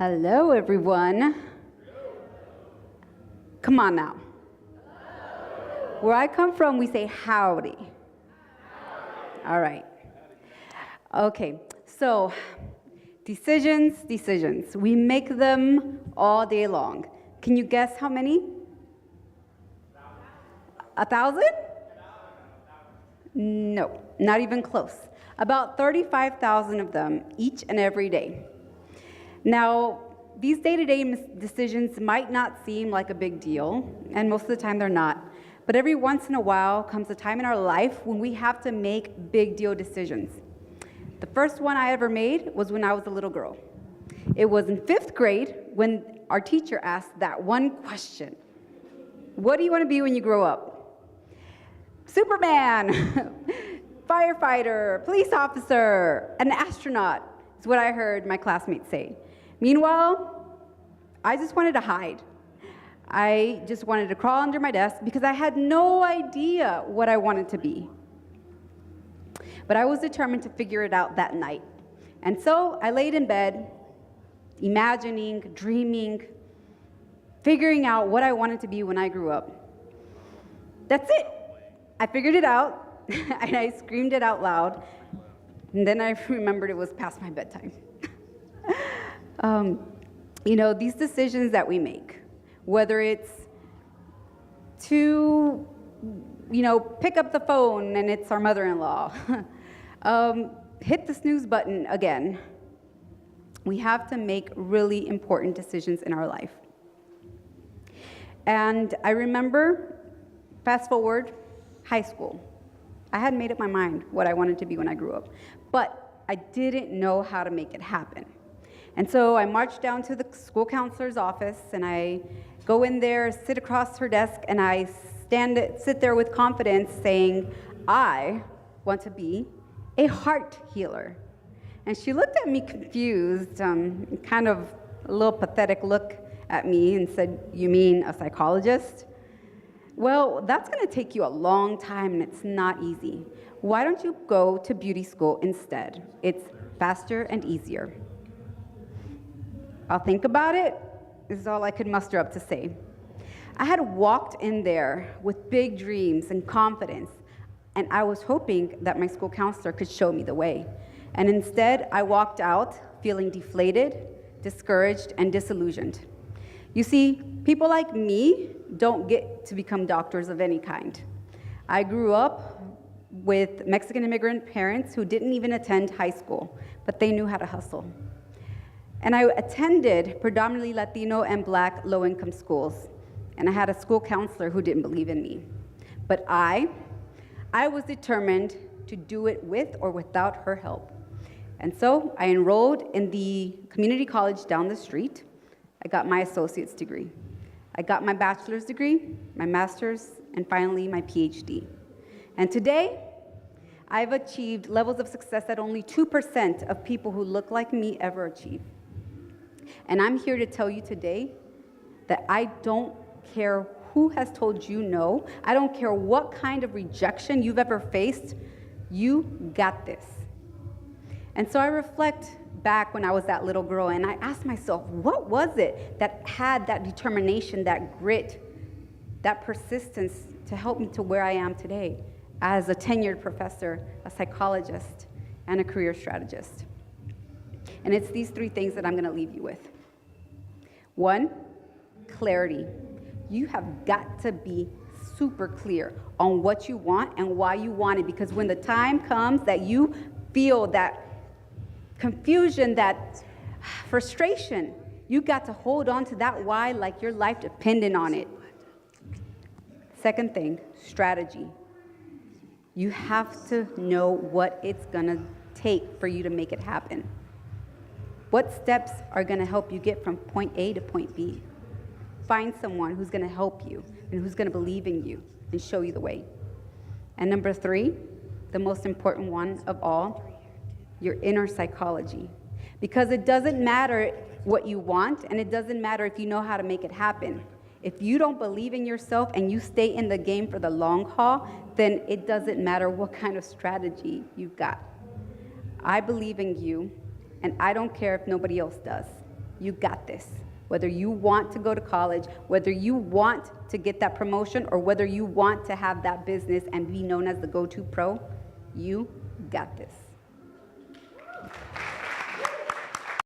Hello, everyone. Come on now. Where I come from, we say howdy. All right. Okay, so decisions. We make them all day long. Can you guess how many? 1,000? No, not even close. About 35,000 of them each and every day. Now, these day-to-day decisions might not seem like a big deal, and most of the time they're not. But every once in a while comes a time in our life when we have to make big deal decisions. The first one I ever made was when I was a little girl. It was in 5th grade when our teacher asked that one question. What do you want to be when you grow up? Superman, firefighter, police officer, an astronaut is what I heard my classmates say. Meanwhile, I just wanted to hide. I just wanted to crawl under my desk because I had no idea what I wanted to be. But I was determined to figure it out that night. And so I laid in bed, imagining, dreaming, figuring out what I wanted to be when I grew up. That's it. I figured it out, and I screamed it out loud, and then I remembered it was past my bedtime. These decisions that we make, whether it's to, pick up the phone and it's our mother-in-law, hit the snooze button again, we have to make really important decisions in our life. And I remember, fast forward, high school. I had made up my mind what I wanted to be when I grew up, but I didn't know how to make it happen. And so I marched down to the school counselor's office, and I go in there, sit across her desk, and I sit there with confidence saying, I want to be a heart healer. And she looked at me confused, kind of a little pathetic look at me and said, you mean a psychologist? Well, that's going to take you a long time, and it's not easy. Why don't you go to beauty school instead? It's faster and easier. I'll think about it. This is all I could muster up to say. I had walked in there with big dreams and confidence, and I was hoping that my school counselor could show me the way. And instead, I walked out feeling deflated, discouraged, and disillusioned. You see, people like me don't get to become doctors of any kind. I grew up with Mexican immigrant parents who didn't even attend high school, but they knew how to hustle. And I attended predominantly Latino and Black low-income schools, and I had a school counselor who didn't believe in me. But I was determined to do it with or without her help. And so I enrolled in the community college down the street. I got my associate's degree. I got my bachelor's degree, my master's, and finally my PhD. And today, I've achieved levels of success that only 2% of people who look like me ever achieve. And I'm here to tell you today that I don't care who has told you no. I don't care what kind of rejection you've ever faced. You got this. And so I reflect back when I was that little girl, and I asked myself, what was it that had that determination, that grit, that persistence to help me to where I am today as a tenured professor, a psychologist, and a career strategist? And it's these 3 things that I'm going to leave you with. 1, clarity. You have got to be super clear on what you want and why you want it, because when the time comes that you feel that confusion, that frustration, you got to hold on to that why like your life depended on it. 2nd thing, strategy. You have to know what it's going to take for you to make it happen. What steps are going to help you get from point A to point B? Find someone who's going to help you and who's going to believe in you and show you the way. And number 3, the most important one of all, your inner psychology. Because it doesn't matter what you want, and it doesn't matter if you know how to make it happen. If you don't believe in yourself and you stay in the game for the long haul, then it doesn't matter what kind of strategy you've got. I believe in you, and I don't care if nobody else does. You got this. Whether you want to go to college, whether you want to get that promotion, or whether you want to have that business and be known as the go-to pro, you got this.